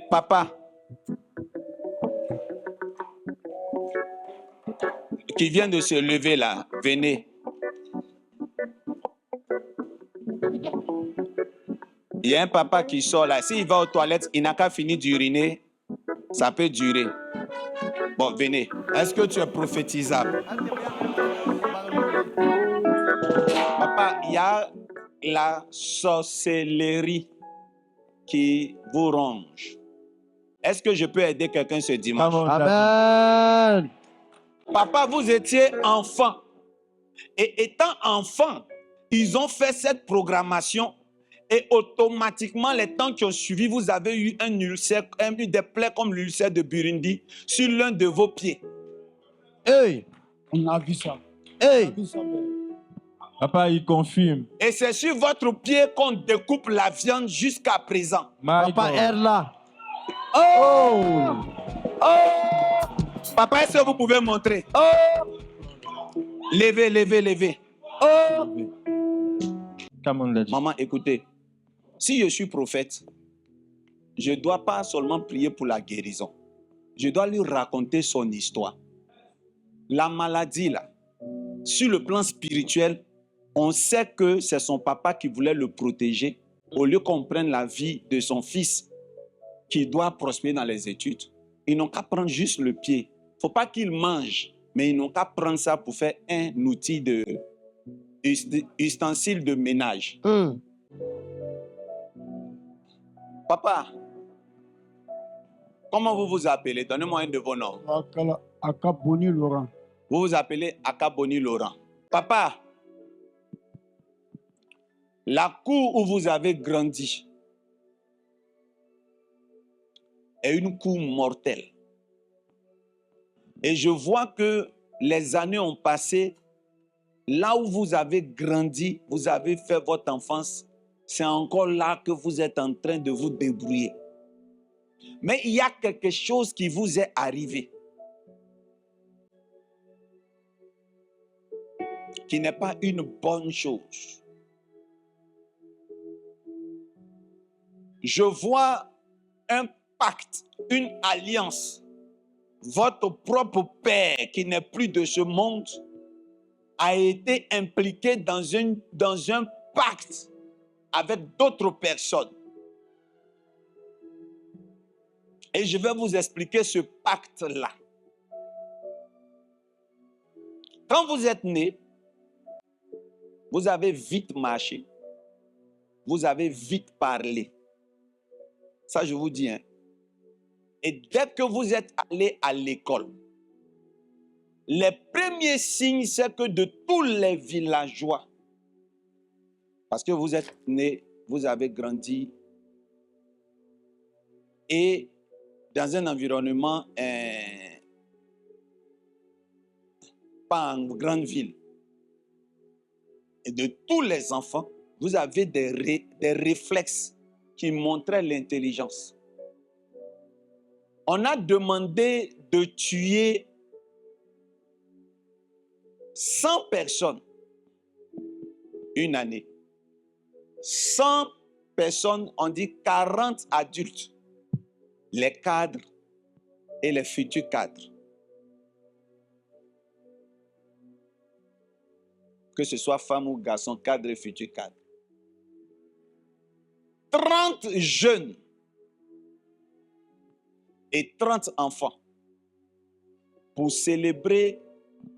Papa, qui vient de se lever là, venez. Il y a un papa qui sort là. S'il va aux toilettes, il n'a qu'à finir d'uriner. Ça peut durer. Bon, venez. Est-ce que tu es prophétisable? Papa, il y a la sorcellerie qui vous ronge. Est-ce que je peux aider quelqu'un ce dimanche? Amen. Papa, vous étiez enfant. Et étant enfant, ils ont fait cette programmation. Et automatiquement, les temps qui ont suivi, vous avez eu un ulcère, des plaies comme l'ulcère de Burundi sur l'un de vos pieds. Hey. On a vu ça. Hey. Papa, il confirme. Et c'est sur votre pied qu'on découpe la viande jusqu'à présent. Papa est là. Oh. Oh! Papa, est-ce que vous pouvez montrer? Oh! Levez, levez, levez. Oh! Maman, écoutez. Si je suis prophète, je ne dois pas seulement prier pour la guérison. Je dois lui raconter son histoire. La maladie, là, sur le plan spirituel, on sait que c'est son papa qui voulait le protéger au lieu qu'on prenne la vie de son fils qui doit prospérer dans les études. Ils n'ont qu'à prendre juste le pied. Il ne faut pas qu'ils mangent, mais ils n'ont qu'à prendre ça pour faire un outil de ustensile de ménage. Papa, comment vous vous appelez? Donnez-moi un de vos noms. Akaboni Laurent. Vous vous appelez Akaboni Laurent. Papa, la cour où vous avez grandi est une cour mortelle. Et je vois que les années ont passé. Là où vous avez grandi, vous avez fait votre enfance, c'est encore là que vous êtes en train de vous débrouiller. Mais il y a quelque chose qui vous est arrivé, qui n'est pas une bonne chose. Je vois un pacte, une alliance. Votre propre père, qui n'est plus de ce monde, a été impliqué dans un pacte avec d'autres personnes. Et je vais vous expliquer ce pacte-là. Quand vous êtes né, vous avez vite marché. Vous avez vite parlé. Ça, je vous dis. Et dès que vous êtes allé à l'école, les premiers signes, c'est que de tous les villageois, parce que vous êtes né, vous avez grandi, et dans un environnement pas en grande ville. Et de tous les enfants, vous avez des réflexes qui montraient l'intelligence. On a demandé de tuer 100 personnes une année. 100 personnes, on dit 40 adultes, les cadres et les futurs cadres. Que ce soit femme ou garçon, cadre et futur cadre. 30 jeunes et 30 enfants pour célébrer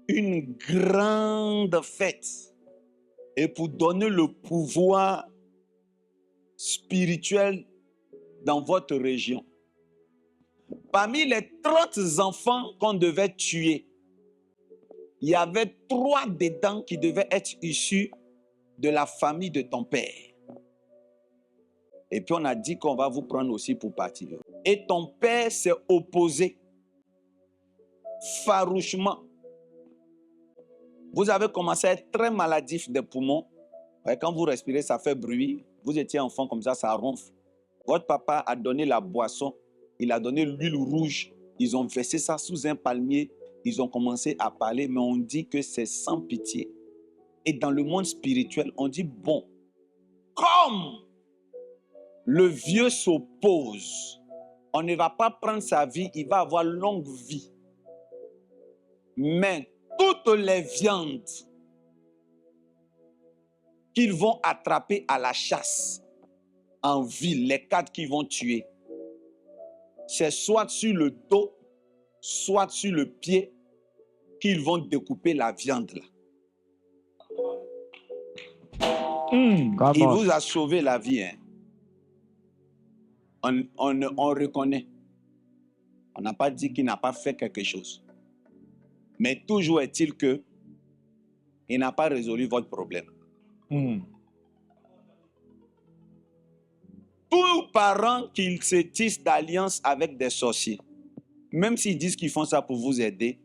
une grande fête et pour donner le pouvoir spirituel dans votre région. Parmi les 30 enfants qu'on devait tuer, il y avait 3 dedans qui devaient être issus de la famille de ton père. Et puis on a dit qu'on va vous prendre aussi pour partir. Et ton père s'est opposé farouchement. Vous avez commencé à être très maladif des poumons. Et quand vous respirez, ça fait bruit. Vous étiez enfant comme ça ronfle. Votre papa a donné la boisson, il a donné l'huile rouge. Ils ont versé ça sous un palmier. Ils ont commencé à parler, mais on dit que c'est sans pitié. Et dans le monde spirituel, on dit, bon, comme le vieux s'oppose On ne va pas prendre sa vie, il va avoir longue vie. Mais toutes les viandes qu'ils vont attraper à la chasse, en ville, les 4 qui vont tuer, c'est soit sur le dos, soit sur le pied, qu'ils vont découper la viande là. Il Comment? vous a sauvé la vie. Hein. On reconnaît. On n'a pas dit qu'il n'a pas fait quelque chose. Mais toujours est-il que il n'a pas résolu votre problème. Tous parents qui se tissent d'alliance avec des sorciers, même s'ils disent qu'ils font ça pour vous aider,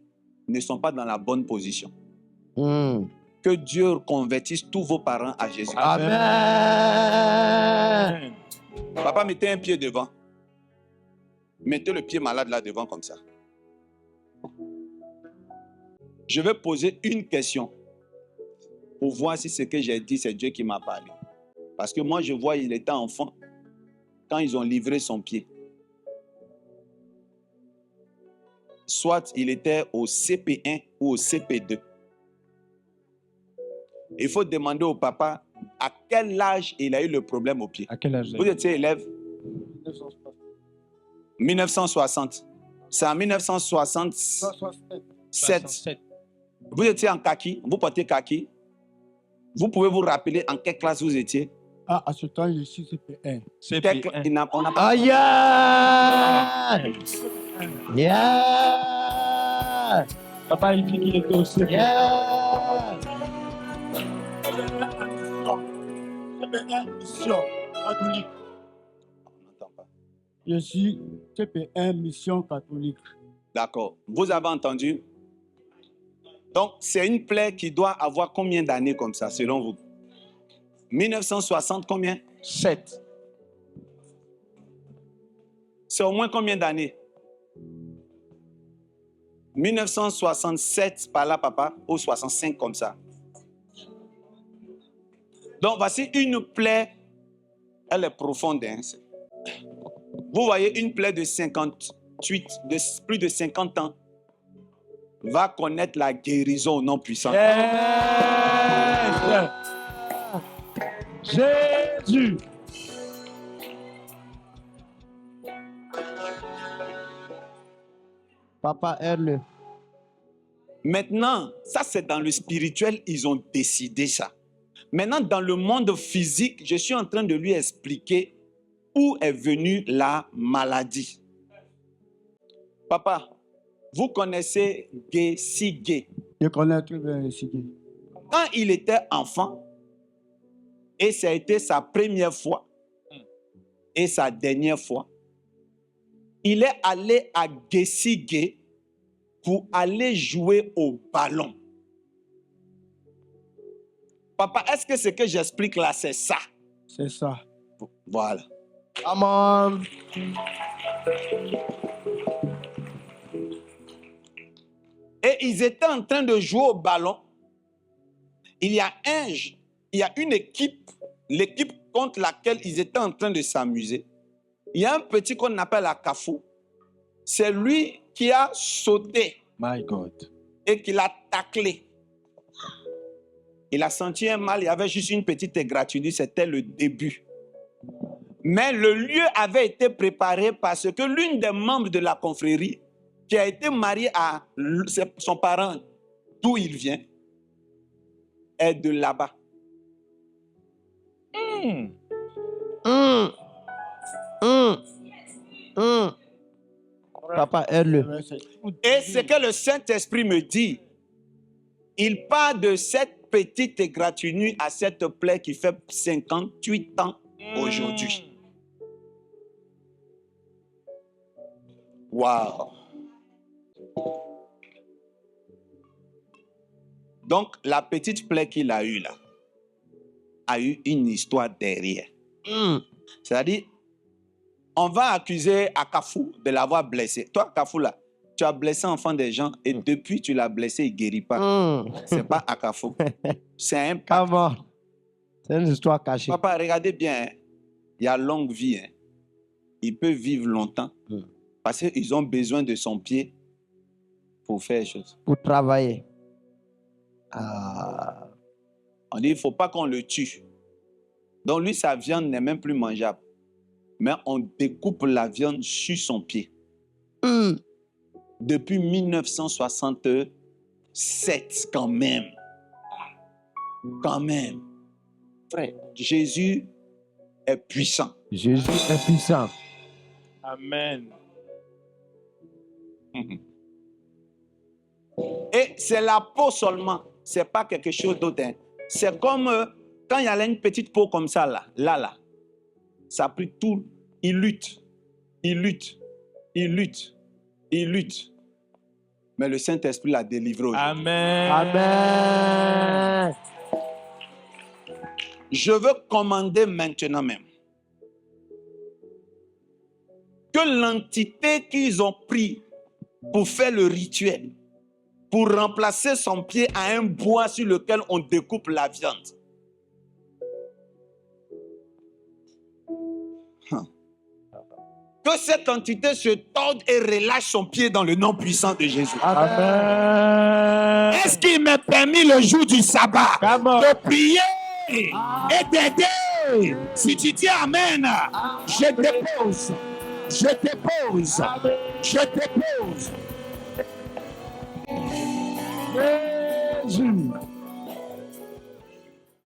ne sont pas dans la bonne position. Que Dieu convertisse tous vos parents à Jésus. Amen. Papa, mettez un pied devant. Mettez le pied malade là devant comme ça. Je vais poser une question pour voir si ce que j'ai dit, c'est Dieu qui m'a parlé. Parce que moi, je vois, il était enfant quand ils ont livré son pied. Soit il était au CP1 ou au CP2. Il faut demander au papa à quel âge il a eu le problème au pied. À quel âge? Vous étiez élève 1960. C'est en 1967. Vous étiez en kaki, vous portez kaki. Vous pouvez vous rappeler en quelle classe vous étiez? Ah, à ce temps, je suis CP1. CP1. On n'a pas... Aïe! Yeah! Papa, il dit qu'il était au CP1. Yeah! CP1, mission catholique. On n'entend pas. Je suis CP1, mission catholique. D'accord. Vous avez entendu? Donc, c'est une plaie qui doit avoir combien d'années comme ça, selon vous? 1960, combien? 7. C'est au moins combien d'années? 1967 par là, papa, ou 65 comme ça. Donc, voici une plaie. Elle est profonde. Hein? Vous voyez une plaie de 58, de plus de 50 ans, va connaître la guérison au nom puissant. Yes! Jésus! Papa, aide-le. Maintenant, ça c'est dans le spirituel, ils ont décidé ça. Maintenant, dans le monde physique, je suis en train de lui expliquer où est venue la maladie. Papa, vous connaissez Gesige. Je connais très bien Sigé. Quand il était enfant, et ça a été sa première fois et sa dernière fois, il est allé à Gesige pour aller jouer au ballon. Papa, est-ce que ce que j'explique là, c'est ça? C'est ça. Voilà. Come on. Et ils étaient en train de jouer au ballon. Il y a une équipe, l'équipe contre laquelle ils étaient en train de s'amuser. Il y a un petit qu'on appelle Akafou. C'est lui qui a sauté My God. et qui l'a taclé. Il a senti un mal, il y avait juste une petite égratignure, c'était le début. Mais le lieu avait été préparé parce que l'une des membres de la confrérie, qui a été mariée à son parent, d'où il vient, est de là-bas. Papa, aide-le. Ouais, c'est tout. Et ce que le Saint-Esprit me dit, il part de cette petite égratignure à cette plaie qui fait 58 ans aujourd'hui. Waouh! Donc, la petite plaie qu'il a eue là, a eu une histoire derrière. C'est-à-dire, on va accuser Akafou de l'avoir blessé. Toi, Akafou, là, tu as blessé enfant des gens et depuis tu l'as blessé, il ne guérit pas. C'est pas Akafou. C'est un pacte. Come on. C'est une histoire cachée. Papa, regardez bien. Hein. Il y a longue vie. Hein. il peut vivre longtemps parce qu'ils ont besoin de son pied pour faire les choses. Pour travailler. Ah. On dit, il ne faut pas qu'on le tue. Donc lui, sa viande n'est même plus mangeable. Mais on découpe la viande sur son pied. Depuis 1967, quand même. Quand même. Frère, Jésus est puissant. Jésus est puissant. Amen. Et c'est la peau seulement. Ce n'est pas quelque chose d'autre. Hein. C'est comme quand il y a une petite peau comme ça, là. Ça a pris tout. Il lutte. Mais le Saint-Esprit l'a délivré aujourd'hui. Amen. Amen. Je veux commander maintenant même que l'entité qu'ils ont pris pour faire le rituel, pour remplacer son pied à un bois sur lequel on découpe la viande. Que cette entité se torde et relâche son pied dans le nom puissant de Jésus. Amen. Est-ce qu'il m'est permis le jour du sabbat Come on. de prier et d'aider? Si tu dis Amen, je dépose. Jésus.